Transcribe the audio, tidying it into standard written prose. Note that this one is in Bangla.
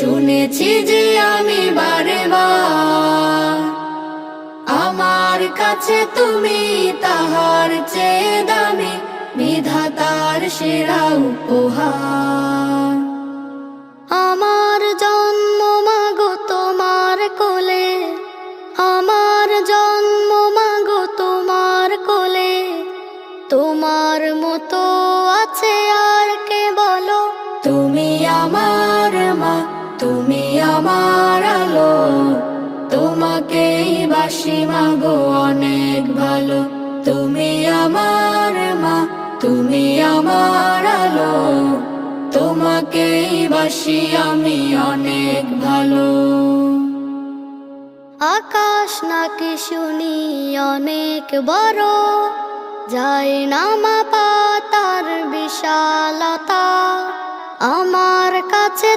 শুনেছি যে আমি বারে বার, আমার কাছে তুমি তাহার চেয়ে দামি, বিধাতার সেরা উপহার। আমার জন্ম মাগো তোমার কোলে, আমার জন্ম মাগো তোমার কোলে, তোমার মতো আছে আর কে বলো? তুমি আমার মা, তুমি আমার আলো, তোমাকেই বাসি মাগো অনেক ভালো। তুমি আমার মা, তুমি আমার আলো, তোমাকেই বাসি আমি অনেক ভালো। আকাশ নাকি শুনি অনেক বড়, যায় না মাপা তার বিশালতা, আমার কাছে